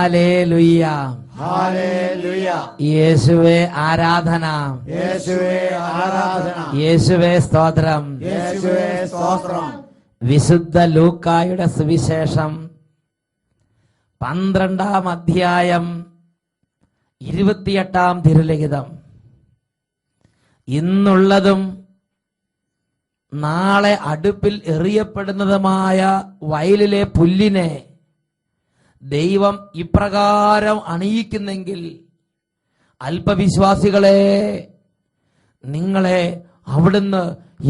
Hallelujah, hallelujah. യേശുവേ ആരാധന, യേശുവേ ആരാധന, യേശുവേ സ്തോത്രം. യേശുവേ സ്തോത്രം. വിശുദ്ധ ലൂക്കായുടെ സുവിശേഷം 12-ാം അധ്യായം 28-ാം തിരുലിഖിതം. ഇന്നുള്ളതും നാളെ അടുപ്പിൽ എറിയപ്പെടുന്നതുമായ വയലിലെ പുല്ലിനെ ദൈവം ഇപ്രകാരം അണിയിക്കുന്നെങ്കിൽ അല്പവിശ്വാസികളെ, നിങ്ങളെ അവിടുന്ന്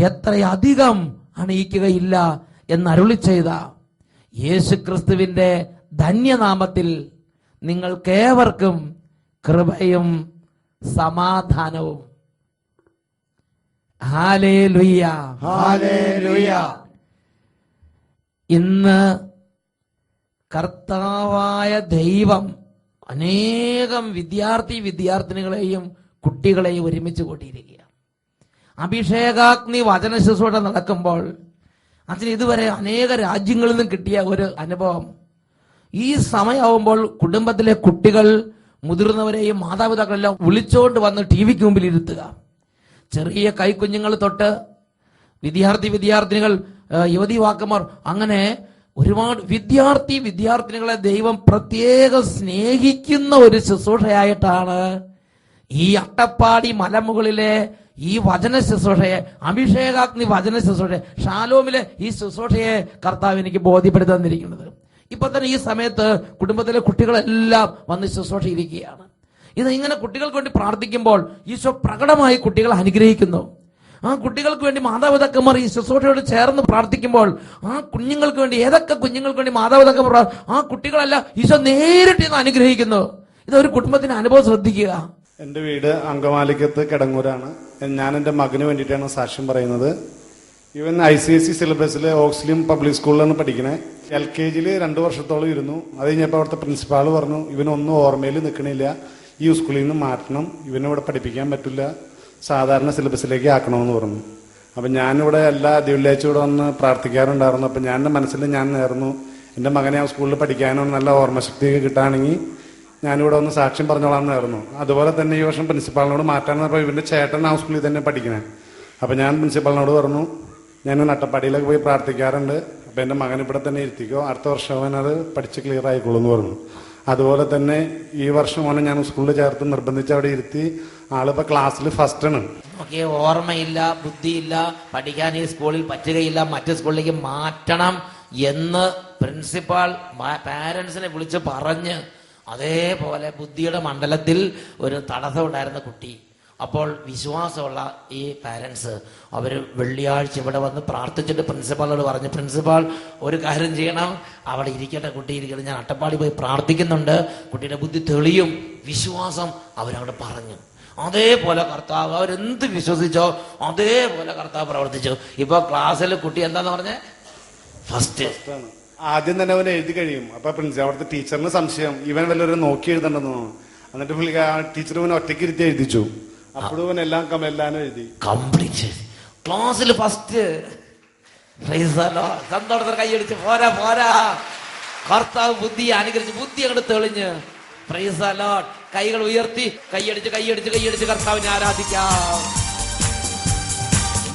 എത്രയധികം അണിയിക്കുകയില്ല എന്നരുളി ചെയ്ത യേശുക്രിസ്തുവിന്റെ ധന്യനാമത്തിൽ നിങ്ങൾക്കേവർക്കും കൃപയും സമാധാനവും. Hallelujah, hallelujah. ഇന്ന് കർത്താവായ ദൈവം അനേകം വിദ്യാർത്ഥിനികളെയും കുട്ടികളെയും ഒരുമിച്ച് കൂട്ടിയിരിക്കുക. അഭിഷേകാഗ്നി വചന ശുശ്രൂഷ നടക്കുമ്പോൾ അതിന് ഇതുവരെ അനേക രാജ്യങ്ങളിൽ നിന്നും കിട്ടിയ ഒരു അനുഭവം, ഈ സമയമാവുമ്പോൾ കുടുംബത്തിലെ കുട്ടികൾ, മുതിർന്നവരെയും മാതാപിതാക്കളെല്ലാം വിളിച്ചോണ്ട് വന്ന് ടി വിക്ക് മുമ്പിൽ ഇരുത്തുക. ചെറിയ കൈക്കുഞ്ഞുങ്ങൾ തൊട്ട് വിദ്യാർത്ഥിനികൾ, യുവതിവാക്കന്മാർ, അങ്ങനെ ഒരുപാട് വിദ്യാർത്ഥിനികളെ ദൈവം പ്രത്യേകം സ്നേഹിക്കുന്ന ഒരു ശുശ്രൂഷയായിട്ടാണ് ഈ അട്ടപ്പാടി മലമുകളിലെ ഈ വചന ശുശ്രൂഷയെ, അഭിഷേകാഗ്നി വചന ശുശ്രൂഷ, ഷാലോമിലെ ഈ ശുശ്രൂഷയെ കർത്താവ് എനിക്ക് ബോധ്യപ്പെടുത്തി തന്നിരിക്കുന്നത്. ഇപ്പൊ തന്നെ ഈ സമയത്ത് കുടുംബത്തിലെ കുട്ടികളെല്ലാം വന്ന് ശുശ്രൂഷയിരിക്കുകയാണ്. ഇത് ഇങ്ങനെ കുട്ടികൾക്ക് വേണ്ടി പ്രാർത്ഥിക്കുമ്പോൾ ഈശോ പ്രകടമായി കുട്ടികളെ അനുഗ്രഹിക്കുന്നു. ആ കുട്ടികൾക്ക് വേണ്ടി മാതാപിതാക്കന്മാർ ഈ ശുശ്രൂഷയോട് ചേർന്ന് പ്രാർത്ഥിക്കുമ്പോൾ ആ കുഞ്ഞുങ്ങൾക്ക് വേണ്ടി, ഏതൊക്കെ കുഞ്ഞുങ്ങൾക്ക് വേണ്ടി മാതാപിതാക്കന്മാർ, ആ കുട്ടികളെല്ലാം ഈശോ നേരിട്ട് ഇന്ന് അനുഗ്രഹിക്കുന്നു. ഇതൊരു കുടുംബത്തിന്റെ അനുഭവം ശ്രദ്ധിക്കുക. എൻ്റെ വീട് അങ്കമാലിക്കത്ത് കിടങ്ങൂരാണ്. ഞാൻ എൻ്റെ മകന് വേണ്ടിയിട്ടാണ് സാക്ഷ്യം പറയുന്നത്. ഇവൻ ICSE സിലബസിൽ ഓക്സ്ലിയം പബ്ലിക് സ്കൂളിലാണ് പഠിക്കണേ. LKG 2 വർഷത്തോളം ഇരുന്നു. അത് കഴിഞ്ഞപ്പോൾ അവിടുത്തെ പ്രിൻസിപ്പാൾ പറഞ്ഞു, ഇവനൊന്നും ഓർമ്മയിൽ നിൽക്കണില്ല, ഈ സ്കൂളിൽ നിന്ന് മാറ്റണം, ഇവനിവിടെ പഠിപ്പിക്കാൻ പറ്റില്ല, സാധാരണ സിലബസിലേക്ക് ആക്കണമെന്ന് പറഞ്ഞു. അപ്പം ഞാനിവിടെ എല്ലാ വെള്ളിയാഴ്ച ഇവിടെ വന്ന് പ്രാർത്ഥിക്കാറുണ്ടായിരുന്നു. അപ്പം ഞാൻ എൻ്റെ മനസ്സിൽ ഞാൻ നേർന്നു, എൻ്റെ മകനെ ആ സ്കൂളിൽ പഠിക്കാനോ നല്ല ഓർമ്മശക്തിയൊക്കെ കിട്ടുകയാണെങ്കിൽ ഞാനിവിടെ ഒന്ന് സാക്ഷ്യം പറഞ്ഞോളാം എന്നായിരുന്നു. അതുപോലെ തന്നെ ഈ വർഷം പ്രിൻസിപ്പാളിനോട് മാറ്റാന്ന് പറഞ്ഞപ്പോൾ ഇവൻ്റെ ചേട്ടൻ ആ സ്കൂളിൽ തന്നെ പഠിക്കണേ. അപ്പം ഞാൻ പ്രിൻസിപ്പാളിനോട് പറഞ്ഞു, ഞാൻ അട്ടപ്പാടിയിലൊക്കെ പോയി പ്രാർത്ഥിക്കാറുണ്ട്, അപ്പം എൻ്റെ മകൻ ഇവിടെ തന്നെ ഇരുത്തിക്കോ, അടുത്ത വർഷം അവൻ അത് പഠിച്ച് ക്ലിയർ ആയിക്കോളൂ എന്ന് പറഞ്ഞു. അതുപോലെ തന്നെ ഈ വർഷം അവനെ ഞാൻ സ്കൂളിൽ ചേർത്ത് നിർബന്ധിച്ച് അവിടെ ഇരുത്തി. ആളിപ്പോൾ ക്ലാസ്സിൽ ഫസ്റ്റാണ്. നമുക്ക് ഓർമ്മയില്ല, ബുദ്ധിയില്ല, പഠിക്കാൻ ഈ സ്കൂളിൽ പറ്റുകയില്ല, മറ്റു സ്കൂളിലേക്ക് മാറ്റണം എന്ന് പ്രിൻസിപ്പാൾ പാരന്റ്സിനെ വിളിച്ച് പറഞ്ഞ്, അതേപോലെ ബുദ്ധിയുടെ മണ്ഡലത്തിൽ ഒരു തടസ്സം ഉണ്ടായിരുന്ന കുട്ടി, അപ്പോൾ വിശ്വാസമുള്ള ഈ പാരന്റ്സ് അവർ വെള്ളിയാഴ്ച ഇവിടെ വന്ന് പ്രാർത്ഥിച്ചിട്ട് പ്രിൻസിപ്പാളോട് പറഞ്ഞു, പ്രിൻസിപ്പാൾ ഒരു കാര്യം ചെയ്യണം, അവിടെ ഇരിക്കട്ടെ, കുട്ടി ഇരിക്കട്ടെ, ഞാൻ അട്ടപ്പാടി പോയി പ്രാർത്ഥിക്കുന്നുണ്ട്, കുട്ടിയുടെ ബുദ്ധി തെളിയും, വിശ്വാസം അവരവിടെ പറഞ്ഞു. അതേപോലെ കർത്താവ് അവരെന്ത് വിശ്വസിച്ചോ അതേപോലെ കർത്താവ് പ്രവർത്തിച്ചു. ഇപ്പൊ ക്ലാസ്സിൽ കുട്ടി എന്താന്ന് പറഞ്ഞ ഫസ്റ്റ്. ആദ്യം തന്നെ അവൻ എഴുതി കഴിയും. അപ്പൊ അവിടുത്തെ ടീച്ചറിന് സംശയം, ഇവൻ വല്ലവരും നോക്കി എഴുതണ്ടെന്ന് തോന്നുന്നു. എന്നിട്ട് ടീച്ചർ ഇവനെ ഒറ്റയ്ക്ക് ഇരുത്തി എഴുതിച്ചു. അപ്പോഴും ഇവൻ എല്ലാം എഴുതി കംപ്ലീറ്റ്. ക്ലാസ്സിൽ ഫസ്റ്റ്. സന്തോഷത്തിൽ കൈയടിച്ച് പോരാ, കർത്താവ് ബുദ്ധിയെ അനുകരിച്ച്, ബുദ്ധി അങ്ങോട്ട് തെളിഞ്ഞ്. Price the Lord. കൈകൾ ഉയർത്തി കൈയടിച്ച് കർത്താവിനെ ആരാധിക്കാം.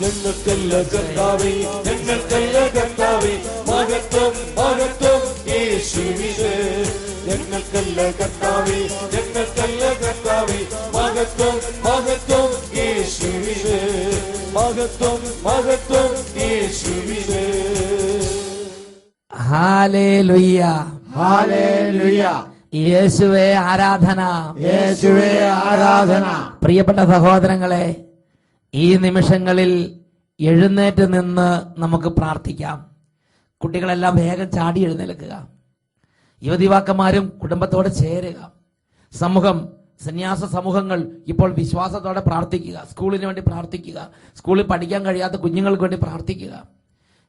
ഞങ്ങൾക്കല്ല കർത്താവേ, ഞങ്ങൾക്കല്ല കർത്താവേ, മഹത്വം മഹത്വം യേശുവിന്. ഞങ്ങൾക്കല്ല കർത്താവേ, ഞങ്ങൾക്കല്ല കർത്താവേ, മഹത്വം മഹത്വം യേശുവിന്. മഹത്വം മഹത്വം യേശുവിന്. ഹല്ലേലൂയ, ഹല്ലേലൂയ. യേശുവേ ആരാധന, യേശുവേ ആരാധന. പ്രിയപ്പെട്ട സഹോദരങ്ങളെ, ഈ നിമിഷങ്ങളിൽ എഴുന്നേറ്റ് നിന്ന് നമുക്ക് പ്രാർത്ഥിക്കാം. കുട്ടികളെല്ലാം വേഗം ചാടി എഴുന്നേൽക്കുക. യുവതിവാക്കന്മാരും കുടുംബത്തോടെ ചേരുക. സമൂഹം, സന്യാസ സമൂഹങ്ങൾ ഇപ്പോൾ വിശ്വാസത്തോടെ പ്രാർത്ഥിക്കുക. സ്കൂളിന് വേണ്ടി പ്രാർത്ഥിക്കുക. സ്കൂളിൽ പഠിക്കാൻ കഴിയാത്ത കുഞ്ഞുങ്ങൾക്ക് വേണ്ടി പ്രാർത്ഥിക്കുക.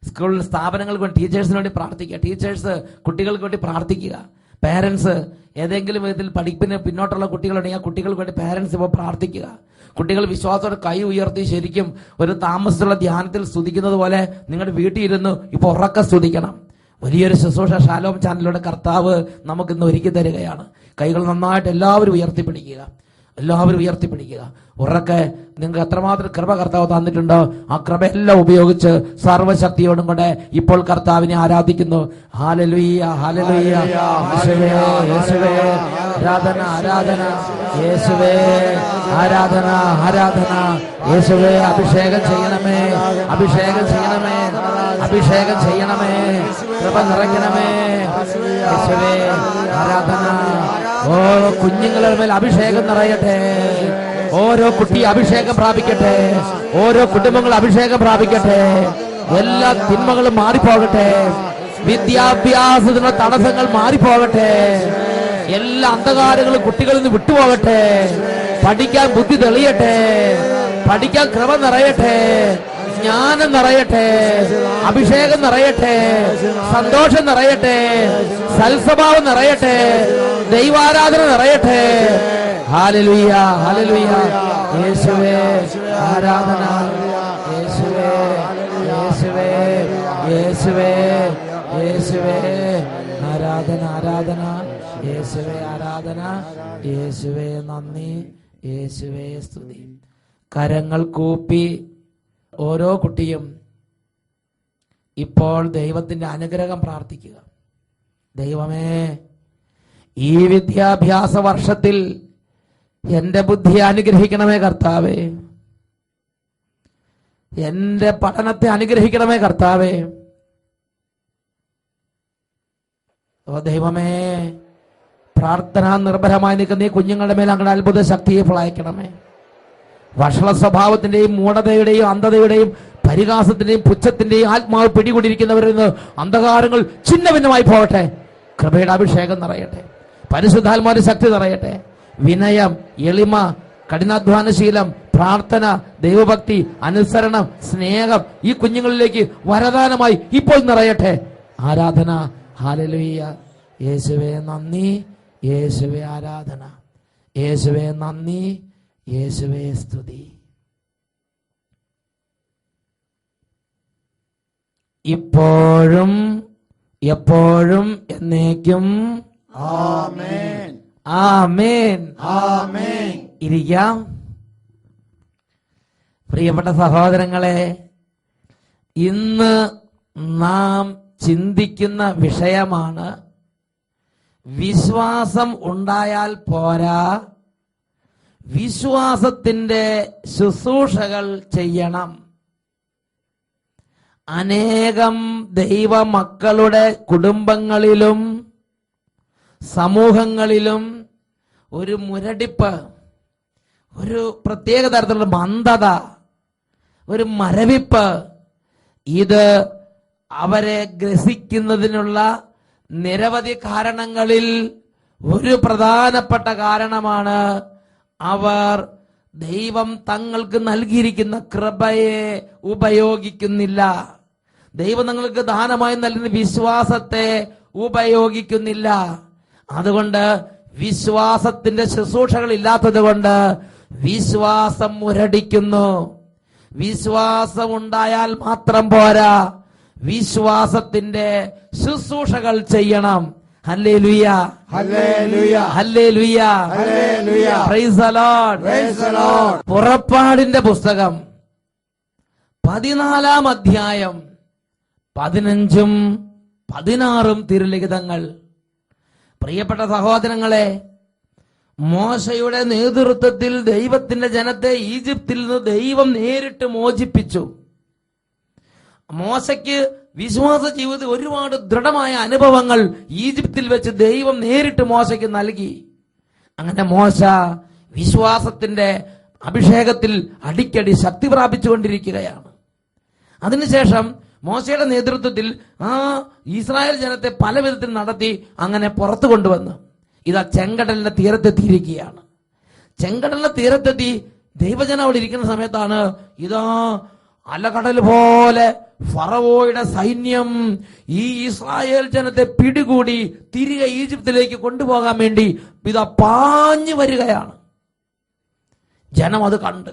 സ്കൂൾ സ്ഥാപനങ്ങൾക്ക് വേണ്ടി, ടീച്ചേഴ്സിന് വേണ്ടി പ്രാർത്ഥിക്കുക. ടീച്ചേഴ്സ് കുട്ടികൾക്ക് വേണ്ടി പ്രാർത്ഥിക്കുക. പേരൻസ് ഏതെങ്കിലും വിധത്തിൽ പഠിപ്പിന് പിന്നോട്ടുള്ള കുട്ടികളുണ്ടെങ്കിൽ ആ കുട്ടികൾക്ക് വേണ്ടി പേരൻസ് ഇപ്പോൾ പ്രാർത്ഥിക്കുക. കുട്ടികൾ വിശ്വാസത്തോടെ കൈ ഉയർത്തി ശരിക്കും ഒരു താമസമുള്ള ധ്യാനത്തിൽ സ്തുതിക്കുന്നത് പോലെ നിങ്ങളുടെ വീട്ടിൽ ഇരുന്ന് ഇപ്പോൾ ഉറക്കം സ്തുതിക്കണം. വലിയൊരു ശുശ്രൂഷ ഷാലോം ചാനലിലൂടെ കർത്താവ് നമുക്കിന്ന് ഒരുക്കി തരികയാണ്. കൈകൾ നന്നായിട്ട് എല്ലാവരും ഉയർത്തിപ്പിടിക്കുക, എല്ലാവരും ഉയർത്തിപ്പിടിക്കുക. ഉറക്കെ നിങ്ങൾക്ക് എത്രമാത്രം കൃപ കർത്താവ് തന്നിട്ടുണ്ടോ ആ കൃപയെല്ലാം ഉപയോഗിച്ച് സർവശക്തിയോടും കൊണ്ട് ഇപ്പോൾ കർത്താവിനെ ആരാധിക്കുന്നു. ഹല്ലേലൂയ, ഹല്ലേലൂയ, യേശുവേ, യേശുവേ, ആരാധന, ആരാധന, യേശുവേ, ആരാധന, ആരാധന, യേശുവേ, അഭിഷേകം ചെയ്യണമേ, അഭിഷേകം ചെയ്യണമേ, അഭിഷേകം ചെയ്യണമേ, കൃപ നിറയ്ക്കണമേ, യേശുവേ, ആരാധന. ഓരോ കുഞ്ഞുങ്ങളുടെ മേൽ അഭിഷേകം നിറയട്ടെ, ഓരോ കുട്ടി അഭിഷേകം പ്രാപിക്കട്ടെ, ഓരോ കുടുംബങ്ങൾ അഭിഷേകം പ്രാപിക്കട്ടെ, എല്ലാ തിന്മകളും മാറിപ്പോകട്ടെ, വിദ്യാഭ്യാസത്തിനുള്ള തടസ്സങ്ങൾ മാറിപ്പോകട്ടെ, എല്ലാ അന്ധകാരങ്ങളും കുട്ടികളിൽ നിന്ന് വിട്ടുപോകട്ടെ, പഠിക്കാൻ ബുദ്ധി തെളിയട്ടെ, പഠിക്കാൻ കൃപ നിറയട്ടെ, ജ്ഞാനം നിറയട്ടെ, അഭിഷേകം നിറയട്ടെ, സന്തോഷം നിറയട്ടെ, സൽസ്വഭാവം നിറയട്ടെ, ദൈവാരാധന നിറയട്ടെ. ഹല്ലേലൂയ, ഹല്ലേലൂയ, യേശുവേ, ആരാധന, യേശുവേ, യേശുവേ, യേശുവേ, യേശുവേ, ആരാധന, ആരാധന, യേശുവേ, ആരാധന, യേശുവേ, നന്ദി, യേശുവേ, സ്തുതി. കരങ്ങൾ കൂപ്പി ഓരോ കുട്ടിയും ഇപ്പോൾ ദൈവത്തിന്റെ അനുഗ്രഹം പ്രാർത്ഥിക്കുക. ദൈവമേ, ഈ വിദ്യാഭ്യാസ വർഷത്തിൽ എന്റെ ബുദ്ധിയെ അനുഗ്രഹിക്കണമേ കർത്താവേ, എന്റെ പഠനത്തെ അനുഗ്രഹിക്കണമേ കർത്താവേ. ഓ ദൈവമേ, പ്രാർത്ഥനാ നിർഭരമായി നിൽക്കുന്ന ഈ കുഞ്ഞുങ്ങളുടെ മേൽ അങ്ങനെ അത്ഭുത ശക്തിയെ ഫലയക്കണമേ. വഷള സ്വഭാവത്തിന്റെയും മൂഢതയുടെയും അന്ധതയുടെയും പരിഹാസത്തിന്റെയും പുച്ഛത്തിന്റെയും ആത്മാവ് പിടികൂടിയിരിക്കുന്നവരിൽ നിന്ന് അന്ധകാരങ്ങൾ ഛിന്ന ഭിന്നമായി പോകട്ടെ. കൃപയുടെ അഭിഷേകം നിറയട്ടെ, പരിശുദ്ധാത്മാവിന്റെ ശക്തി നിറയട്ടെ. വിനയം, എളിമ, കഠിനാധ്വാനശീലം, പ്രാർത്ഥന, ദൈവഭക്തി, അനുസരണം, സ്നേഹം ഈ കുഞ്ഞുങ്ങളിലേക്ക് വരദാനമായി ഇപ്പോൾ നിറയട്ടെ. ആരാധന, ഹല്ലേലൂയ, യേശുവേ നന്ദി, യേശുവേ ആരാധന, യേശുവേ നന്ദി, യേശുവേ സ്തുതി. ഇപ്പോഴും എപ്പോഴും എന്നേക്കും ആമേൻ, ആമേൻ, ആമേൻ. ഇരിക്കാം. പ്രിയപ്പെട്ട സഹോദരങ്ങളെ, ഇന്ന് നാം ചിന്തിക്കുന്ന വിഷയമാണ് വിശ്വാസം ഉണ്ടായാൽ പോരാ, വിശ്വാസത്തിന്റെ ശുശ്രൂഷകൾ ചെയ്യണം. അനേകം ദൈവമക്കളുടെ കുടുംബങ്ങളിലും സമൂഹങ്ങളിലും ഒരു മുരടിപ്പ്, ഒരു പ്രത്യേക തരത്തിലുള്ള മന്ദത, ഒരു മരവിപ്പ്, ഇത് അവരെ ഗ്രസിക്കുന്നതിനുള്ള നിരവധി കാരണങ്ങളിൽ ഒരു പ്രധാനപ്പെട്ട കാരണമാണ് അവർ ദൈവം തങ്ങൾക്ക് നൽകിയിരിക്കുന്ന കൃപയെ ഉപയോഗിക്കുന്നില്ല. ദൈവം തങ്ങൾക്ക് ദാനമായി നൽകുന്ന വിശ്വാസത്തെ ഉപയോഗിക്കുന്നില്ല. അതുകൊണ്ട് വിശ്വാസത്തിന്റെ ശുശ്രൂഷകൾ ഇല്ലാത്തത് കൊണ്ട് വിശ്വാസം മുരടിക്കുന്നു. വിശ്വാസം ഉണ്ടായാൽ മാത്രം പോരാ, വിശ്വാസത്തിന്റെ ശുശ്രൂഷകൾ ചെയ്യണം. ഹല്ലേലൂയ, ഹല്ലേലൂയ, ഹല്ലേലൂയ, ഹല്ലേലൂയ. Praise the Lord, praise the Lord. പുറപ്പാടിന്റെ പുസ്തകം 14-ാം അധ്യായം 15-ഉം 16-ഉം തിരുലിഖിതങ്ങൾ. പ്രിയപ്പെട്ട സഹോദരങ്ങളെ, മോശയുടെ നേതൃത്വത്തിൽ ദൈവത്തിന്റെ ജനത്തെ ഈജിപ്തിൽ നിന്ന് ദൈവം നേരിട്ട് മോചിപ്പിച്ചു. മോശയ്ക്ക് വിശ്വാസ ജീവിതത്തിൽ ഒരുപാട് ദൃഢമായ അനുഭവങ്ങൾ ഈജിപ്തിൽ വെച്ച് ദൈവം നേരിട്ട് മോശയ്ക്ക് നൽകി. അങ്ങനെ മോശ വിശ്വാസത്തിന്റെ അഭിഷേകത്തിൽ അടിക്കടി ശക്തി പ്രാപിച്ചുകൊണ്ടിരിക്കുകയാണ്. അതിനുശേഷം മോശയുടെ നേതൃത്വത്തിൽ ആ ഇസ്രായേൽ ജനത്തെ പല വിധത്തിൽ നടത്തി അങ്ങനെ പുറത്തു കൊണ്ടുവന്ന് ഇതാ ചെങ്കടലിന്റെ തീരത്തെത്തിയിരിക്കുകയാണ്. ചെങ്കടലിന്റെ തീരത്തെത്തി ദൈവജനം അവിടെ ഇരിക്കുന്ന സമയത്താണ് ഇതാ അലകടൽ പോലെ ഫറവോയുടെ സൈന്യം ഈ ഇസ്രായേൽ ജനത്തെ പിടികൂടി തിരികെ ഈജിപ്തിലേക്ക് കൊണ്ടുപോകാൻ വേണ്ടി ഇതാ പാഞ്ഞു വരികയാണ്. ജനം അത് കണ്ട്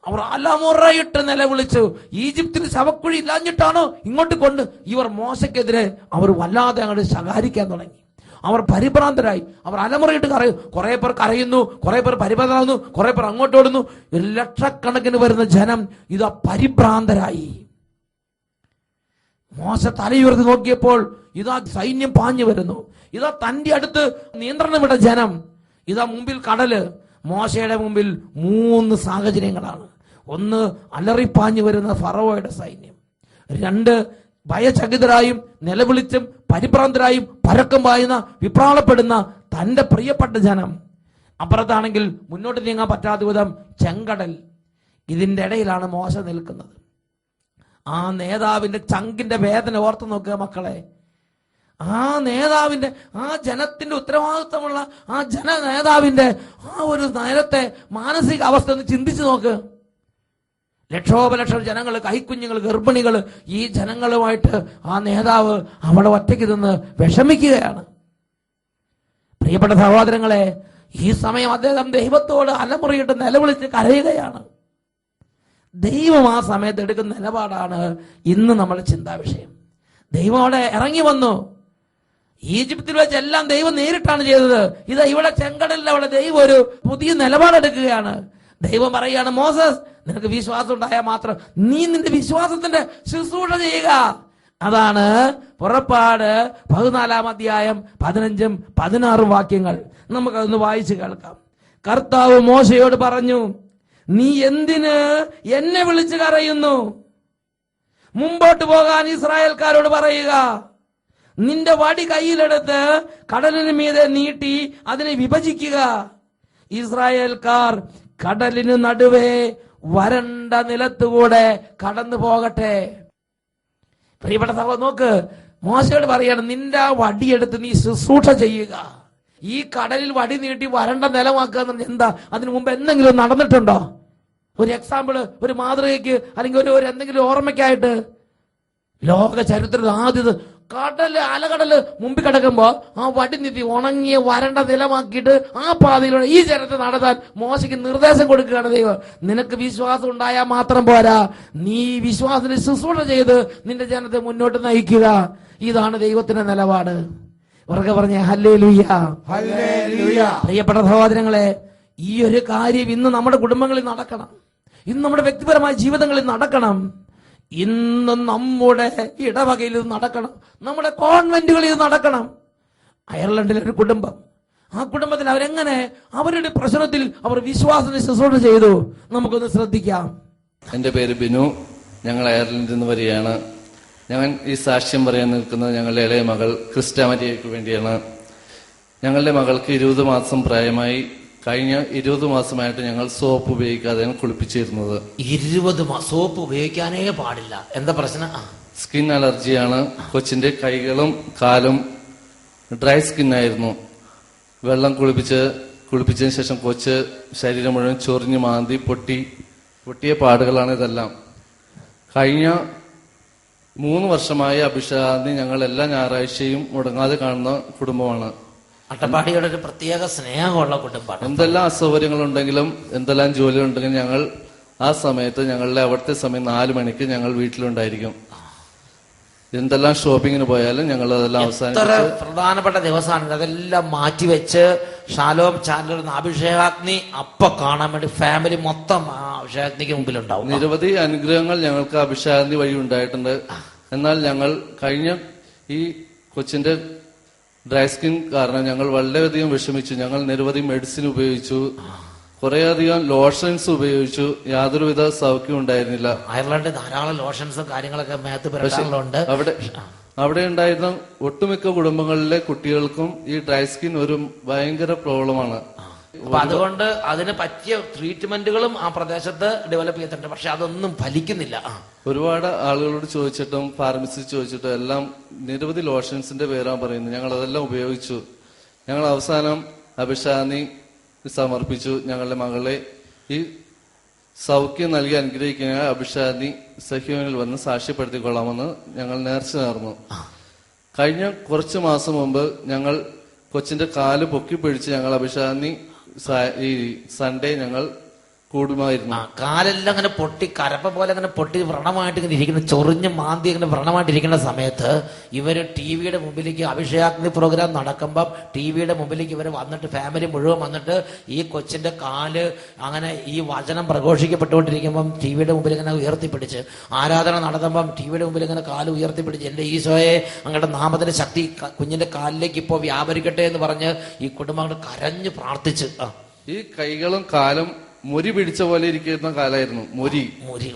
അവർ അലമുറയിട്ട് നിലവിളിച്ചു. ഈജിപ്തിൽ ശവക്കുഴി ഇല്ലാഞ്ഞിട്ടാണോ ഇങ്ങോട്ട് കൊണ്ട്? ഇവർ മോശയ്ക്കെതിരെ അവർ വല്ലാതെ അങ്ങോട്ട് ശകാരിക്കാൻ തുടങ്ങി. അവർ പരിഭ്രാന്തരായി. അവർ അലമുറയിട്ട് കുറെ പേർ കരയുന്നു, കുറെ പേർ പരിഭ്രാന്താവുന്നു, കുറെ പേർ അങ്ങോട്ടോടുന്നു. ലക്ഷക്കണക്കിന് വരുന്ന ജനം ഇതാ പരിഭ്രാന്തരായി. മോശ തലയുയർത്തി നോക്കിയപ്പോൾ ഇതാ സൈന്യം പാഞ്ഞു വരുന്നു. ഇതാ തന്റെ അടുത്ത് നിയന്ത്രണമിട്ട ജനം. ഇതാ മുമ്പിൽ കടല്. മോശയുടെ മുമ്പിൽ 3 സാഹചര്യങ്ങളാണ്. 1, അലറിപ്പാഞ്ഞു വരുന്ന ഫറവോയുടെ സൈന്യം. 2, ഭയചകിതരായും നിലവിളിച്ചും പരിഭ്രാന്തരായും പരക്കം പായുന്ന വിപ്രാളപ്പെടുന്ന തന്റെ പ്രിയപ്പെട്ട ജനം. അപ്പുറത്താണെങ്കിൽ മുന്നോട്ട് നീങ്ങാൻ പറ്റാത്ത വിധം ചെങ്കടൽ. ഇതിന്റെ ഇടയിലാണ് മോശ നിൽക്കുന്നത്. ആ നേതാവിന്റെ ചങ്കിന്റെ വേദന ഓർത്ത് നോക്കുക മക്കളെ. ആ നേതാവിന്റെ, ആ ജനത്തിന്റെ ഉത്തരവാദിത്വമുള്ള ആ നേതാവിന്റെ ആ ഒരു നേരത്തെ മാനസിക അവസ്ഥ ഒന്ന് ചിന്തിച്ചു നോക്ക്. ലക്ഷോപലക്ഷം ജനങ്ങൾ, കൈക്കുഞ്ഞുങ്ങൾ, ഗർഭിണികൾ, ഈ ജനങ്ങളുമായിട്ട് ആ നേതാവ് അവിടെ ഒറ്റയ്ക്ക് നിന്ന് വിഷമിക്കുകയാണ്. പ്രിയപ്പെട്ട സഹോദരങ്ങളെ, ഈ സമയം അദ്ദേഹം ദൈവത്തോട് അലമുറയിട്ട് നിലവിളിച്ച് കരയുകയാണ്. ദൈവം ആ സമയത്ത് എടുക്കുന്ന നിലപാടാണ് ഇന്ന് നമ്മുടെ ചിന്താ വിഷയം. ദൈവം അവിടെ ഇറങ്ങി വന്നു. ഈജിപ്തിൽ വെച്ച് എല്ലാം ദൈവം നേരിട്ടാണ് ചെയ്തത്. ഇത് ഇവിടെ ചെങ്കടലിൽ അവിടെ ദൈവം ഒരു പുതിയ നിലപാടെടുക്കുകയാണ്. ദൈവം പറയുകയാണ്, മോസസ്, നിനക്ക് വിശ്വാസം ഉണ്ടായാൽ മാത്രം നീ നിന്റെ വിശ്വാസത്തിന്റെ ശുശ്രൂഷ ചെയ്യുക. അതാണ് പുറപ്പാട് 14-ാം അധ്യായം 15-ഉം 16-ഉം വാക്യങ്ങൾ. നമുക്കതൊന്ന് വായിച്ചു കേൾക്കാം. കർത്താവ് മോശയോട് പറഞ്ഞു, നീ എന്തിന് എന്നെ വിളിച്ചു കരയുന്നു? മുമ്പോട്ട് പോകാൻ ഇസ്രായേൽക്കാരോട് പറയുക. നിന്റെ വടി കയ്യിലെടുത്ത് കടലിന് മീതെ നീട്ടി അതിനെ വിഭജിക്കുക. ഇസ്രായേൽക്കാർ കടലിന് നടുവേ വരണ്ട നിലത്തുകൂടെ കടന്നു പോകട്ടെ. പ്രിയപ്പെട്ട സഹോദരൻ, നോക്ക്, മോശയോട് പറയാണ്, നിന്റെ ആ വടിയെടുത്ത് നീ ശുശ്രൂഷ ചെയ്യുക. ഈ കടലിൽ വടി നീട്ടി വരണ്ട നിലമാക്കുക എന്താ? അതിനു മുമ്പ് എന്തെങ്കിലും നടന്നിട്ടുണ്ടോ? ഒരു എക്സാമ്പിള്, ഒരു മാതൃകയ്ക്ക്, അല്ലെങ്കിൽ ഒരു എന്തെങ്കിലും ഓർമ്മയ്ക്കായിട്ട്. ലോക ചരിത്രത്തിൽ ആദ്യത് അലകടല് മുമ്പിൽ കിടക്കുമ്പോ ആ വടി നീട്ടി ഉണങ്ങിയ വരണ്ട നിലമാക്കിയിട്ട് ആ പാതയിലൂടെ ഈ ജനത്തെ നടത്താൻ മോശയ്ക്ക് നിർദ്ദേശം കൊടുക്കുകയാണ് ദൈവം. നിനക്ക് വിശ്വാസം ഉണ്ടായാൽ മാത്രം പോരാ, നീ വിശ്വാസത്തിന് ശുശ്രൂഷ ചെയ്ത് നിന്റെ ജനത്തെ മുന്നോട്ട് നയിക്കുക. ഇതാണ് ദൈവത്തിന്റെ നിലപാട്. ഉറക്കെ പറഞ്ഞേ ഹല്ലേലൂയ, ഹല്ലേലൂയ. പ്രിയപ്പെട്ട സഹോദരങ്ങളെ, ഈ ഒരു കാര്യം ഇന്ന് നമ്മുടെ കുടുംബങ്ങളിൽ നടക്കണം. ഇന്ന് നമ്മുടെ വ്യക്തിപരമായ ജീവിതങ്ങളിൽ നടക്കണം. ഇന്ന് നമ്മുടെ ഇടവകയിൽ ഇത് നടക്കണം. നമ്മുടെ കോൺവെന്റുകളിൽ ഇത് നടക്കണം. അയർലൻഡിലെ ഒരു കുടുംബം, ആ കുടുംബത്തിൽ അവരെങ്ങനെ അവരുടെ പ്രശ്നത്തിൽ അവർ വിശ്വാസത്തെ ശുശ്രൂഷ ചെയ്തു. നമുക്കൊന്ന് ശ്രദ്ധിക്കാം. എന്റെ പേര് ബിനു. ഞങ്ങൾ അയർലൻഡിൽ നിന്ന് വരികയാണ്. ഞാൻ ഈ സാക്ഷ്യം പറയാൻ നിൽക്കുന്നത് ഞങ്ങളുടെ ഇളയ മകൾ ക്രിസ്റ്റാമരിയയ്ക്ക് വേണ്ടിയാണ്. ഞങ്ങളുടെ മകൾക്ക് 20 മാസം പ്രായമായി. കഴിഞ്ഞ 20 മാസമായിട്ട് ഞങ്ങൾ സോപ്പ് ഉപയോഗിക്കാതെയാണ് കുളിപ്പിച്ചിരുന്നത്. 20 സോപ്പ് ഉപയോഗിക്കാനേ പാടില്ല. എന്താ പ്രശ്നം? സ്കിൻ അലർജിയാണ്. കൊച്ചിന്റെ കൈകളും കാലും ഡ്രൈ സ്കിന്നായിരുന്നു. വെള്ളം കുളിപ്പിച്ചതിന് ശേഷം കൊച്ച് ശരീരം മുഴുവൻ ചൊറിഞ്ഞു മാന്തി പൊട്ടിയ പാടുകളാണ് ഇതെല്ലാം. കഴിഞ്ഞ 3 വർഷമായി അഭിഷേകാന്തി ഞങ്ങൾ എല്ലാ ഞായറാഴ്ചയും മുടങ്ങാതെ കാണുന്ന കുടുംബമാണ്. അട്ടപ്പാടിയുടെ ഒരു പ്രത്യേക സ്നേഹമുള്ള കുടുംബമാണ്. എന്തെല്ലാം അസൗകര്യങ്ങളുണ്ടെങ്കിലും എന്തെല്ലാം ജോലികളുണ്ടെങ്കിലും ഞങ്ങൾ ആ സമയത്ത് ഞങ്ങളുടെ അവിടുത്തെ സമയം 4 മണിക്ക് ഞങ്ങൾ വീട്ടിലുണ്ടായിരിക്കും. എന്തെല്ലാം ഷോപ്പിങ്ങിന് പോയാലും ഞങ്ങൾ അതെല്ലാം അവസാനിപ്പിച്ച് പ്രധാനപ്പെട്ട ദിവസമാണ് അതെല്ലാം മാറ്റിവെച്ച് ഷാലോം ചാനൽ അഭിഷേകാഗ്നി അപ്പൊ കാണാൻ വേണ്ടി ഫാമിലി മൊത്തം അഭിഷേകാഗ്നിക്ക് മുമ്പിലുണ്ടാവും. നിരവധി അനുഗ്രഹങ്ങൾ ഞങ്ങൾക്ക് അഭിഷേകാഗ്നി വഴി ഉണ്ടായിട്ടുണ്ട്. എന്നാൽ ഞങ്ങൾ കഴിഞ്ഞ ഈ കൊച്ചിന്റെ ഡ്രൈ സ്കിൻ കാരണം ഞങ്ങൾ വളരെയധികം വിഷമിച്ചു. ഞങ്ങൾ നിരവധി മെഡിസിൻ ഉപയോഗിച്ചു, കുറേയധികം ലോഷൻസ് ഉപയോഗിച്ചു. യാതൊരുവിധ സൗഖ്യം ഉണ്ടായിരുന്നില്ല. അയർലൻഡിൽ ധാരാളം ലോഷൻസും കാര്യങ്ങളൊക്കെ മേത്ത് പുരട്ടാനുണ്ട്. അവിടെ ഉണ്ടായിരുന്ന ഒട്ടുമിക്ക കുടുംബങ്ങളിലെ കുട്ടികൾക്കും ഈ ഡ്രൈ സ്കിൻ ഒരു ഭയങ്കര പ്രോബ്ലമാണ്. അപ്പൊ അതുകൊണ്ട് അതിന് പറ്റിയ ട്രീറ്റ്മെന്റുകളും ആ പ്രദേശത്ത് ഡെവലപ്പ് ചെയ്തിട്ടുണ്ട്. പക്ഷെ അതൊന്നും ഫലിക്കുന്നില്ല. ഒരുപാട് ആളുകളോട് ചോദിച്ചിട്ടും ഫാർമസിസ്റ്റ് ചോദിച്ചിട്ടും എല്ലാം നിരവധി ലോഷൻസിന്റെ പേരാണ് പറയുന്നത്. ഞങ്ങൾ അതെല്ലാം ഉപയോഗിച്ചു. ഞങ്ങൾ അവസാനം അഭിഷേകാഗ്നി സമർപ്പിച്ചു. ഞങ്ങളുടെ മകളെ ഈ സൗഖ്യം നൽകി അനുഗ്രഹിക്കുന്ന അഭിഷേകാഗ്നി സഹ്യോനിൽ വന്ന് സാക്ഷ്യപ്പെടുത്തിക്കൊള്ളാമെന്ന് ഞങ്ങൾ നേർച്ച നേർന്നു. കഴിഞ്ഞ കുറച്ചു മാസം മുമ്പ് ഞങ്ങൾ കൊച്ചിന്റെ കാല് പൊക്കി പിടിച്ച് ഞങ്ങൾ അഭിഷേകാഗ്നി ഈ സൺഡേ ഞങ്ങൾ കൂടുമായിരുന്നു. കാലെല്ലാം അങ്ങനെ പൊട്ടി കരപ്പ പോലെ അങ്ങനെ പൊട്ടി വ്രണമായിട്ട് ഇങ്ങനെ ഇരിക്കുന്ന, ചൊറിഞ്ഞ് മാന്തി ഇങ്ങനെ വ്രണമായിട്ടിരിക്കുന്ന സമയത്ത് ഇവര് ടിവിയുടെ മുമ്പിലേക്ക് അഭിഷേകാഗ്നി പ്രോഗ്രാം നടക്കുമ്പം ടിവിയുടെ മുമ്പിലേക്ക് ഇവർ വന്നിട്ട് ഫാമിലി മുഴുവൻ വന്നിട്ട് ഈ കൊച്ചിന്റെ കാല് അങ്ങനെ ഈ വചനം പ്രഘോഷിക്കപ്പെട്ടുകൊണ്ടിരിക്കുമ്പം ടിവിയുടെ മുമ്പിൽ ഇങ്ങനെ ഉയർത്തിപ്പിടിച്ച്, ആരാധന നടത്തുമ്പം ടിവിയുടെ മുമ്പിൽ ഇങ്ങനെ കാല് ഉയർത്തിപ്പിടിച്ച്, എന്റെ ഈശോയെ അങ്ങയുടെ നാമത്തിന്റെ ശക്തി കുഞ്ഞിന്റെ കാലിലേക്ക് ഇപ്പോൾ വ്യാപരിക്കട്ടെ എന്ന് പറഞ്ഞ് ഈ കുടുംബങ്ങൾ കരഞ്ഞ് പ്രാർത്ഥിച്ച്. ഈ കൈകളും കാലും മുരി പിടിച്ച പോലെ ഇരിക്കുന്ന കാലായിരുന്നു. മുരി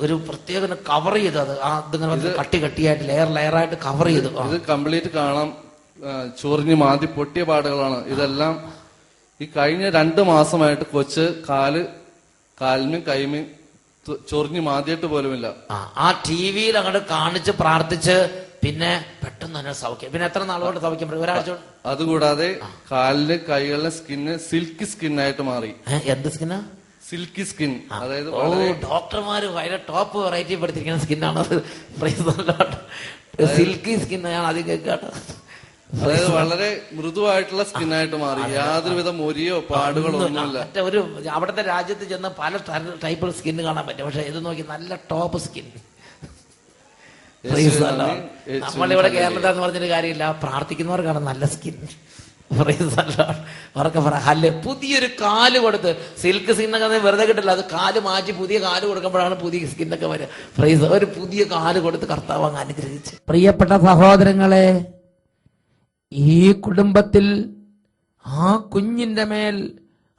ഒരു പ്രത്യേക കവർ ചെയ്ത് അതിങ്ങനെ കട്ടിയായിട്ട് ലെയറായിട്ട് കവർ ചെയ്തു. ഇത് കംപ്ലീറ്റ് കാണാം. ചൊറിഞ്ഞ് മാന്തി പൊട്ടിയ പാടുകളാണ് ഇതെല്ലാം. ഈ കഴിഞ്ഞ 2 മാസമായിട്ട് കൊച്ച് കാലിനും കൈമയും ചൊറിഞ്ഞ് മാന്തിയിട്ട് പോലുമില്ല. ആ ടിവിയിൽ അങ്ങോട്ട് കാണിച്ച് പ്രാർത്ഥിച്ച് പിന്നെ പെട്ടെന്ന് തന്നെ സൗഖ്യം. പിന്നെ എത്ര നാളുകൊണ്ട് സൗഖ്യം? ഒരാഴ്ച. അതുകൂടാതെ കാലിന് കൈകളിലെ സ്കിന്ന് സിൽക്കി സ്കിന്നായിട്ട് മാറി. എന്ത് സ്കിന്നാ? Silky skin. അതായത് ഡോക്ടർമാര് വളരെ ടോപ്പ് വെറൈറ്റി പെടുത്തിരിക്കുന്ന സ്കിന്നാണത്. സിൽക്കി സ്കിൻ ഞാൻ ആദ്യം കേൾക്കാണ്. അതായത് വളരെ മൃദുവായിട്ടുള്ള സ്കിന്നായിട്ട് മാറി. യാതൊരുവിധ മൊരിയോ പാടുകളോ ഒന്നുമില്ല. മറ്റേ ഒരു അവിടുത്തെ രാജ്യത്ത് ചെന്ന് പല ടൈപ്പ് സ്കിന്ന് കാണാൻ പറ്റും. പക്ഷെ ഇത് നോക്കി നല്ല ടോപ്പ് സ്കിൻ. നമ്മളിവിടെ കേരളത്തിലെന്ന് പറഞ്ഞൊരു കാര്യമില്ല, പ്രാർത്ഥിക്കുന്നവർക്കാണ് നല്ല സ്കിൻ. അവർക്ക് പുതിയൊരു കാല് കൊടുത്ത്, സിൽക്ക് സ്കിന്നൊക്കെ വെറുതെ കിട്ടില്ല, അത് കാല് മാറ്റി പുതിയ കാല് കൊടുക്കുമ്പോഴാണ് പുതിയ സ്കിന്നൊക്കെ വരിക. ഫ്രൈസ് ഒരു പുതിയ കാല് കൊടുത്ത് കർത്താവ് അങ്ങ് അനുഗ്രഹിച്ച്. പ്രിയപ്പെട്ട സഹോദരങ്ങളെ, ഈ കുടുംബത്തിൽ ആ കുഞ്ഞിന്റെ മേൽ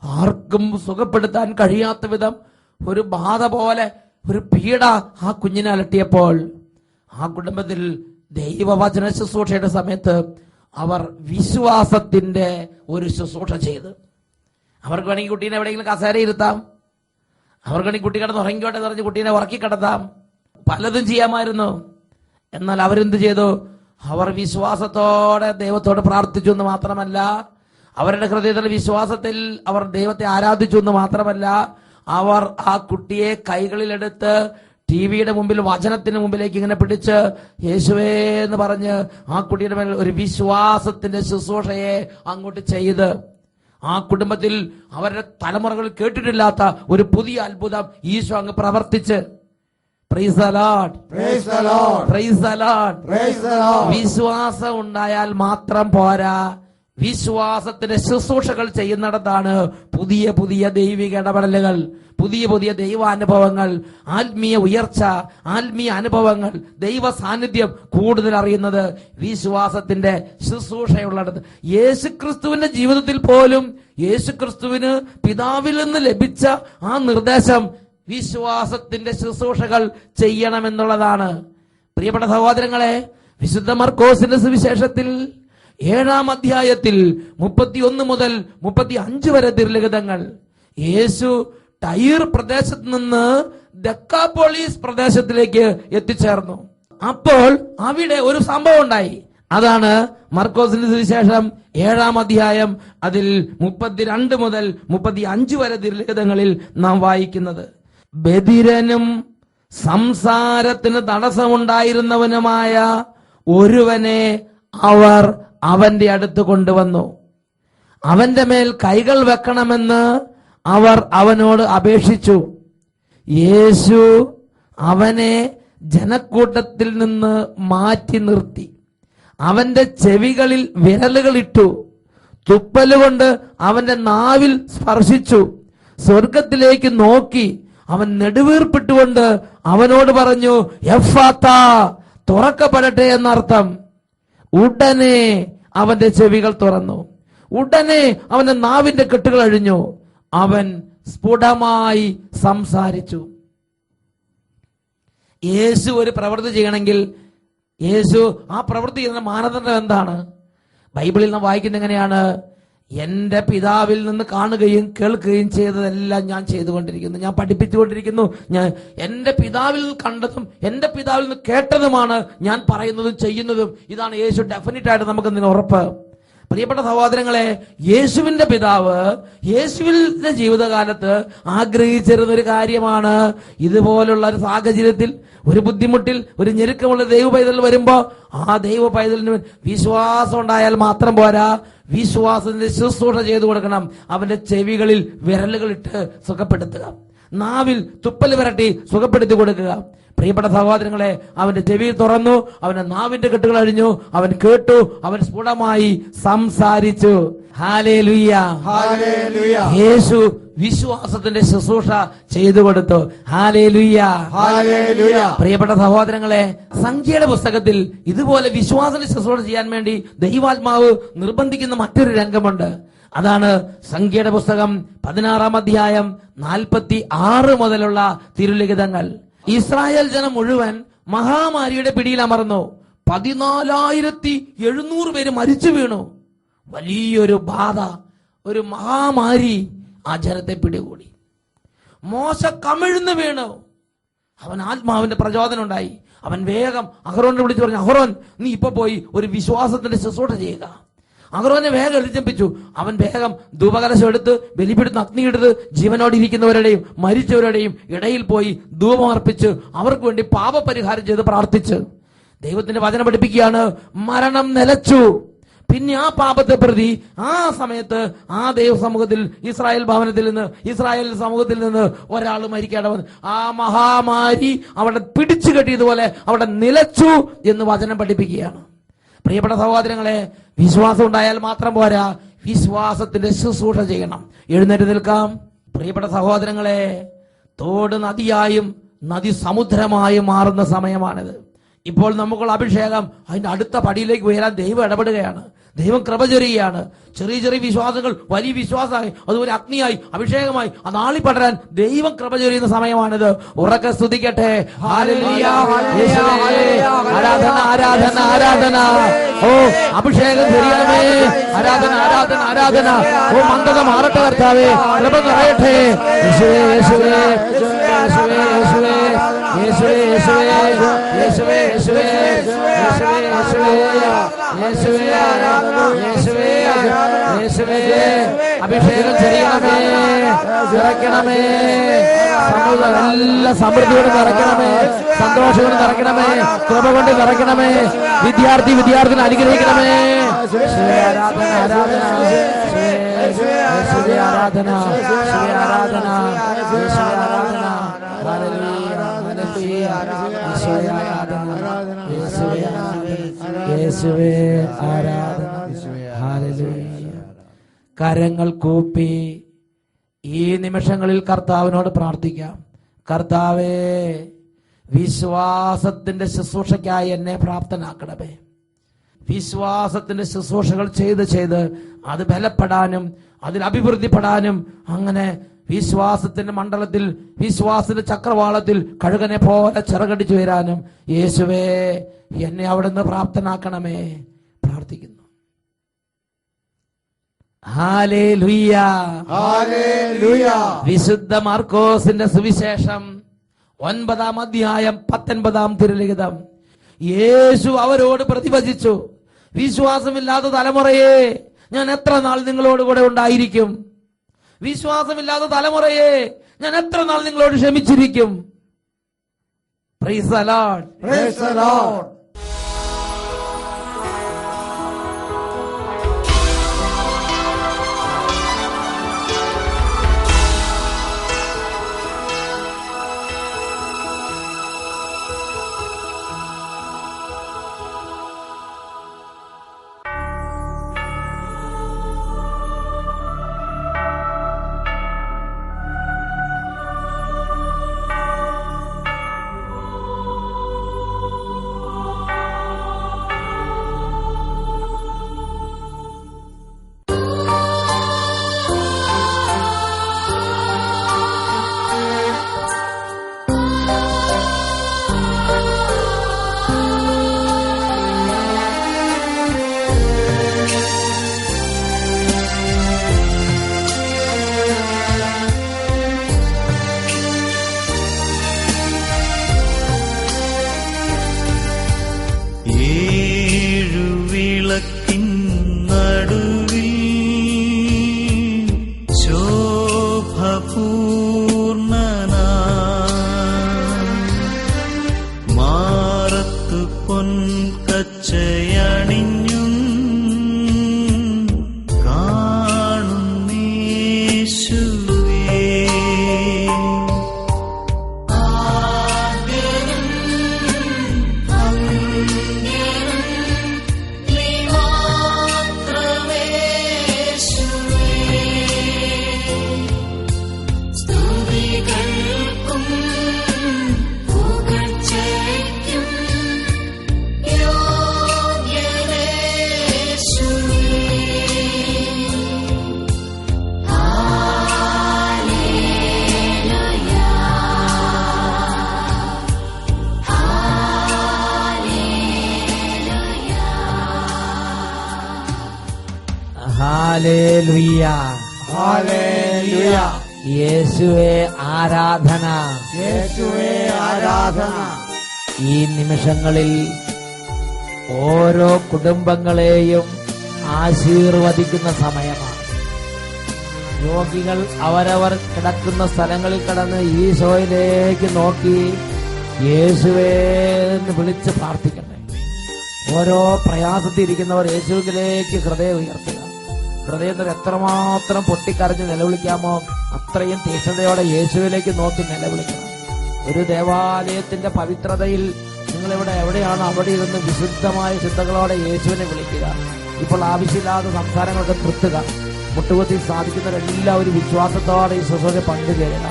ആർക്കും സുഖപ്പെടുത്താൻ കഴിയാത്ത വിധം ഒരു ബാധ പോലെ ഒരു പീഡ ആ കുഞ്ഞിനെ അലട്ടിയപ്പോൾ ആ കുടുംബത്തിൽ ദൈവവചന ശുശ്രൂഷയുടെ സമയത്ത് അവർ വിശ്വാസത്തിന്റെ ഒരു ശുശ്രൂഷ ചെയ്ത്, അവർക്ക് വേണമെങ്കിൽ കുട്ടീനെ എവിടെയെങ്കിലും കസേര ഇരുത്താം, അവർക്ക് വേണമെങ്കിൽ കുട്ടി കിടന്ന് ഉറങ്ങിക്കോട്ടെ എന്ന് പറഞ്ഞ് കുട്ടീനെ ഉറക്കി കിടത്താം, പലതും ചെയ്യാമായിരുന്നു. എന്നാൽ അവരെന്ത് ചെയ്തു? അവർ വിശ്വാസത്തോടെ ദൈവത്തോട് പ്രാർത്ഥിച്ചു എന്ന് മാത്രമല്ല, അവരുടെ ഹൃദയത്തിലെ വിശ്വാസത്തിൽ അവർ ദൈവത്തെ ആരാധിച്ചു എന്ന് മാത്രമല്ല, അവർ ആ കുട്ടിയെ കൈകളിലെടുത്ത് ടിവിയുടെ മുമ്പിൽ വചനത്തിന് മുമ്പിലേക്ക് ഇങ്ങനെ പിടിച്ച് യേശുവേ എന്ന് പറഞ്ഞ് ആ കുട്ടിയുടെ മേൽ ഒരു വിശ്വാസത്തിന്റെ ശുശ്രൂഷയെ അങ്ങോട്ട് ചെയ്ത് ആ കുടുംബത്തിൽ അവരുടെ തലമുറകളിൽ കേട്ടിട്ടില്ലാത്ത ഒരു പുതിയ അത്ഭുതം ഈശോ അങ്ങ് പ്രവർത്തിച്ച്. Praise the Lord. Praise the Lord. Praise the Lord. Praise the Lord. വിശ്വാസം ഉണ്ടായാൽ മാത്രം പോരാ, വിശ്വാസത്തിന്റെ ശുശ്രൂഷകൾ ചെയ്യുന്നിടത്താണ് പുതിയ പുതിയ ദൈവിക ഇടപെടലുകൾ, പുതിയ പുതിയ ദൈവാനുഭവങ്ങൾ, ആത്മീയ ഉയർച്ച, ആത്മീയ അനുഭവങ്ങൾ, ദൈവ സാന്നിധ്യം കൂടുതൽ അറിയുന്നത് വിശ്വാസത്തിന്റെ ശുശ്രൂഷയുള്ളിടത്ത്. യേശുക്രിസ്തുവിന്റെ ജീവിതത്തിൽ പോലും യേശുക്രിസ്തുവിന് പിതാവിൽ നിന്ന് ലഭിച്ച ആ നിർദ്ദേശം വിശ്വാസത്തിന്റെ ശുശ്രൂഷകൾ ചെയ്യണമെന്നുള്ളതാണ്. പ്രിയപ്പെട്ട സഹോദരങ്ങളെ, വിശുദ്ധ മർക്കോസിന്റെ സുവിശേഷത്തിൽ 7-ാം അധ്യായത്തിൽ 31 മുതൽ 35 വരെ തിരുലിഖിതങ്ങൾ, യേശു ടൈർ പ്രദേശത്ത് നിന്ന് ദക്കാപോളീസ് പ്രദേശത്തിലേക്ക് എത്തിച്ചേർന്നു. അപ്പോൾ അവിടെ ഒരു സംഭവം ഉണ്ടായി. അതാണ് മർക്കോസിന്റെ സുവിശേഷം 7-ാം അധ്യായം അതിൽ 32 മുതൽ 35 വരെ തിരുലിഖിതങ്ങളിൽ നാം വായിക്കുന്നത്. ബധിരനും സംസാരത്തിന് തടസ്സമുണ്ടായിരുന്നവനുമായ ഒരുവനെ അവർ അവന്റെ അടുത്ത് കൊണ്ടുവന്നു. അവന്റെ മേൽ കൈകൾ വെക്കണമെന്ന് അവർ അവനോട് അപേക്ഷിച്ചു. യേശു അവനെ ജനക്കൂട്ടത്തിൽ നിന്ന് മാറ്റി നിർത്തി അവന്റെ ചെവികളിൽ വിരലുകളിട്ടു, തുപ്പലുകൊണ്ട് അവന്റെ നാവിൽ സ്പർശിച്ചു, സ്വർഗത്തിലേക്ക് നോക്കി അവൻ നെടുവീർപ്പിട്ടുകൊണ്ട് അവനോട് പറഞ്ഞു, എഫ്ഫാത്താ, തുറക്കപ്പെടട്ടെ എന്നർത്ഥം. ഉടനെ അവന്റെ ചെവികൾ തുറന്നു, ഉടനെ അവന്റെ നാവിന്റെ കെട്ടുകൾ അഴിഞ്ഞു, അവൻ സ്ഫുടമായി സംസാരിച്ചു. യേശു ഒരു പ്രവൃത്തി ചെയ്യണമെങ്കിൽ യേശു ആ പ്രവൃത്തി ചെയ്യുന്ന മാനദണ്ഡം എന്താണ്? ബൈബിളിൽ നാം വായിക്കുന്നത് എങ്ങനെയാണ്? എന്റെ പിതാവിൽ നിന്ന് കാണുകയും കേൾക്കുകയും ചെയ്തതെല്ലാം ഞാൻ ചെയ്തുകൊണ്ടിരിക്കുന്നു, ഞാൻ പഠിപ്പിച്ചുകൊണ്ടിരിക്കുന്നു, ഞാൻ എന്റെ പിതാവിൽ നിന്ന് കണ്ടതും എന്റെ പിതാവിൽ നിന്ന് കേട്ടതുമാണ് ഞാൻ പറയുന്നതും ചെയ്യുന്നതും. ഇതാണ് യേശു ഡെഫിനറ്റ് ആയിട്ട് നമുക്ക് ഇതിന് ഉറപ്പ്. പ്രിയപ്പെട്ട സഹോദരങ്ങളെ, യേശുവിന്റെ പിതാവ് യേശുവിന്റെ ജീവിതകാലത്ത് ആഗ്രഹിച്ചിരുന്ന ഒരു കാര്യമാണ്, ഇതുപോലുള്ള ഒരു സാഹചര്യത്തിൽ, ഒരു ബുദ്ധിമുട്ടിൽ, ഒരു ഞെരുക്കമുള്ള ദൈവ പൈതൽ വരുമ്പോ ആ ദൈവ പൈതലിന് വിശ്വാസം ഉണ്ടായാൽ മാത്രം പോരാ, വിശ്വാസത്തിന്റെ ശുശ്രൂഷ ചെയ്തു കൊടുക്കണം. അവന്റെ ചെവികളിൽ വിരലുകളിട്ട് സുഖപ്പെടുത്തുക. നാവിൽ തുപ്പൽ വരട്ടി സുഖപ്പെടുത്തി കൊടുക്കുക. പ്രിയപ്പെട്ട സഹോദരങ്ങളെ, അവന്റെ ചെവി തുറന്നു, അവന്റെ നാവിന്റെ കെട്ടുകൾ അഴിഞ്ഞു, അവൻ കേട്ടു, അവൻ സ്ഫുടമായി സംസാരിച്ചു. Hallelujah, hallelujah. യേശു വിശ്വാസത്തിന്റെ ശുശ്രൂഷ ചെയ്തു കൊടുത്തു. Hallelujah, hallelujah. പ്രിയപ്പെട്ട സഹോദരങ്ങളെ, സംഖ്യയുടെ പുസ്തകത്തിൽ ഇതുപോലെ വിശ്വാസത്തിന്റെ ശുശ്രൂഷ ചെയ്യാൻ വേണ്ടി ദൈവാത്മാവ് നിർബന്ധിക്കുന്ന മറ്റൊരു രംഗമുണ്ട്. അതാണ് സംഖ്യയുടെ പുസ്തകം 16-ാം അധ്യായം 46 മുതലുള്ള തിരുലിഖിതങ്ങൾ. ഇസ്രായേൽ ജനം മുഴുവൻ മഹാമാരിയുടെ പിടിയിൽ അമർന്നു. 14,700 പേര് മരിച്ചു വീണു. വലിയൊരു ബാധ, ഒരു മഹാമാരി ആ ജനത്തെ പിടികൂടി. മോശ കമിഴ്ന്നു വീണു. അവൻ ആത്മാവിന്റെ പ്രചോദനം ഉണ്ടായി. അവൻ വേഗം അഹ്റോനെ വിളിച്ചു പറഞ്ഞു, അഹ്റോൻ, നീ ഇപ്പൊ പോയി ഒരു വിശ്വാസത്തിന്റെ ശുശ്രൂഷ ചെയ്യുക. അഹ്റോനെ വേഗം എഴുതിപ്പിച്ചു. അവൻ വേഗം ധൂപകലശം എടുത്ത് ബലിപീഠത്തിൽ അഗ്നിയെടുത്ത് ജീവനോടെ ഇരിക്കുന്നവരുടെയും മരിച്ചവരുടെയും ഇടയിൽ പോയി ധൂപം അർപ്പിച്ച് അവർക്ക് വേണ്ടി പാപപരിഹാരം ചെയ്ത് പ്രാർത്ഥിച്ച് ദൈവത്തിന്റെ വചനം പഠിപ്പിക്കുകയാണ്. മരണം നിലച്ചു. പിന്നെ ആ പാപത്തെ പ്രതി ആ സമയത്ത് ആ ദൈവ സമൂഹത്തിൽ ഇസ്രായേൽ ഭവനത്തിൽ നിന്ന് ഇസ്രായേൽ സമൂഹത്തിൽ നിന്ന് ഒരാൾ മരിക്കേണ്ടവൻ. ആ മഹാമാരി അവിടെ പിടിച്ചു കെട്ടിയതുപോലെ അവിടെ നിലച്ചു എന്ന് വചനം പഠിപ്പിക്കുകയാണ്. പ്രിയപ്പെട്ട സഹോദരങ്ങളെ, വിശ്വാസം ഉണ്ടായാൽ മാത്രം പോരാ, വിശ്വാസത്തിന്റെ ശുശ്രൂഷ ചെയ്യണം. എഴുന്നേറ്റ് നിൽക്കാം. പ്രിയപ്പെട്ട സഹോദരങ്ങളെ, തോട് നദിയായും നദി സമുദ്രമായും മാറുന്ന സമയമാണിത്. ഇപ്പോൾ നമുക്കുള്ള അഭിഷേകം അതിന്റെ അടുത്ത പടിയിലേക്ക് ഉയരാൻ ദൈവം ഇടപെടുകയാണ്. ദൈവം കൃപ ചൊരിയുകയാണ്. ചെറിയ ചെറിയ വിശ്വാസങ്ങൾ വലിയ വിശ്വാസമായി, അതുപോലെ അഗ്നിയായി അഭിഷേകമായി അത് ആളിപ്പടരാൻ ദൈവം കൃപ ചൊരിയുന്ന സമയമാണിത്. ഉറക്കെ സ്തുതിക്കട്ടെ. ഹല്ലേലൂയ, യേശുവേ, ആരാധന ആരാധന ആരാധന. ഓ അഭിഷേകം ചൊരിയണമേ. ആരാധന ആരാധന ആരാധന. ഓ മന്ദത മാറട്ടെ കർത്താവേ, കൃപ നിറയട്ടെ. യേശുവേ യേശുവേ യേശുവേ യേശുവേ യേശുവേ യേശുവേ യേശുവേ യേശുവേ യേശുവേ യേശുവേ യേശുവേ അഭിഷേകം ചെയ്യണമേ, നിറയ്ക്കണമേ. എല്ലാ സമൃദ്ധിയോട് നിറയ്ക്കണമേ, സന്തോഷത്തോട് നിറയ്ക്കണമേ, കൃപ കൊണ്ട് നിറയ്ക്കണമേ. വിദ്യാർത്ഥിനെ അനുഗ്രഹിക്കണമേ. ആരാധന ആരാധന ആരാധന ആരാധന ആരാധന യേശുവേ ആരാധന. ഹല്ലേലൂയ. കരങ്ങൾ കൂപ്പി ഈ നിമിഷങ്ങളിൽ കർത്താവിനോട് പ്രാർത്ഥിക്കാം. കർത്താവേ, വിശ്വാസത്തിന്റെ ശുശ്രൂഷയ്ക്കായി എന്നെ പ്രാപ്തനാക്കണമേ. വിശ്വാസത്തിന്റെ ശുശ്രൂഷകൾ ചെയ്ത് അത് ബലപ്പെടാനും അതിൽ അഭിവൃദ്ധിപ്പെടാനും അങ്ങനെ വിശ്വാസത്തിന്റെ മണ്ഡലത്തിൽ വിശ്വാസത്തിന്റെ ചക്രവാളത്തിൽ കഴുകനെ പോലെ ചിറകടിച്ചു വരാനും യേശുവേ എന്നെ അവിടുന്ന് പ്രാപ്തനാക്കണമേ. പ്രാർത്ഥിക്കുന്നു. Hallelujah, hallelujah. വിശുദ്ധ മാർക്കോസിന്റെ സുവിശേഷം 9-ാം അധ്യായം 19-ാം തിരുലിഖിതം. യേശു അവരോട് പ്രതിവചിച്ചു, വിശ്വാസമില്ലാത്ത തലമുറയെ ഞാൻ എത്ര നാൾ നിങ്ങളോട് കൂടെ ഉണ്ടായിരിക്കും? വിശ്വാസമില്ലാത്ത തലമുറയെ ഞാൻ എത്ര നാൾ നിങ്ങളോട് ക്ഷമിച്ചിരിക്കും? Praise the Lord, praise the Lord. ഹല്ലേലൂയ. ഹല്ലേലൂയ. യേശുവേ ആരാധന. യേശുവേ ആരാധന. ഈ നിമിഷങ്ങളിൽ ഓരോ കുടുംബങ്ങളെയും ആശീർവദിക്കുന്ന സമയമാണ്. രോഗികൾ അവരവർ കിടക്കുന്ന സ്ഥലങ്ങളിൽ കിടന്ന് ഈശോയിലേക്ക് നോക്കി യേശുവേ എന്ന് വിളിച്ച് പ്രാർത്ഥിക്കട്ടെ. ഓരോ പ്രയാസത്തിൽ ഇരിക്കുന്നവർ യേശുവിലേക്ക് ഹൃദയം ഉയർത്തുക. ഹൃദയത്തിൽ എത്രമാത്രം പൊട്ടിക്കരഞ്ഞ് നിലവിളിക്കാമോ അത്രയും തീക്ഷ്ണതയോടെ യേശുവിലേക്ക് നോക്കി നിലവിളിക്കണം. ഒരു ദേവാലയത്തിന്റെ പവിത്രതയിൽ നിങ്ങളിവിടെ എവിടെയാണോ അവിടെ ഇരുന്ന് വിശുദ്ധമായ ചിന്തകളോടെ യേശുവിനെ വിളിക്കുക. ഇപ്പോൾ ആവശ്യമില്ലാത്ത സംസാരങ്ങളൊക്കെ നിർത്തുക. മുട്ടുകുത്തി സാധിക്കുന്നവരെല്ലാവരും വിശ്വാസത്തോടെ ഈ ശുശ്രൂഷ പങ്കുചേരുക.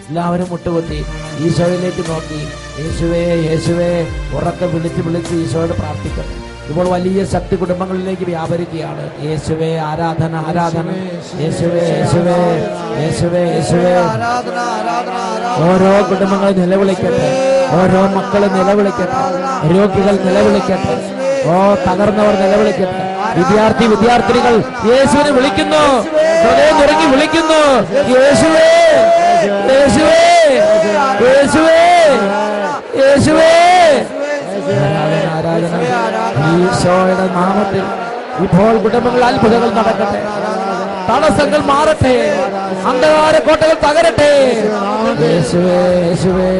എല്ലാവരും മുട്ടുകുത്തി ഈശോയിലേക്ക് നോക്കി യേശുവേ യേശുവേ ഉറക്കെ വിളിച്ച് വിളിച്ച് ഈശോയോട് പ്രാർത്ഥിക്കട്ടെ. ഇപ്പോൾ വലിയ ശക്തി കുടുംബങ്ങളിലേക്ക് വ്യാപരിക്കുകയാണ്. യേശുവേ ആരാധന ആരാധന. യേശുവേ യേശുവേ യേശുവേ യേശുവേ. ഓരോ കുടുംബങ്ങൾ നിലവിളിക്കട്ടെ. ഓരോ മക്കളും നിലവിളിക്കട്ടെ. രോഗികൾ നിലവിളിക്കട്ടെ. തകർന്നവർ നിലവിളിക്കട്ടെ. വിദ്യാർത്ഥിനികൾ യേശുവിനെ വിളിക്കുന്നു. ഹൃദയം തുടങ്ങി വിളിക്കുന്നു. യേശുവേ യേശുവേ യേശുവേ യേശുവേ. ആരാധന ആരാധന. ഈശോയുടെ നാമത്തിൽ ഇപ്പോൾ കുടുംബങ്ങൾ അത്ഭുതങ്ങൾ നടക്കട്ടെ. തടസ്സങ്ങൾ മാറട്ടെ. അന്ധകാര കോട്ടകൾ തകരട്ടെ. യേശുവേ യേശുവേ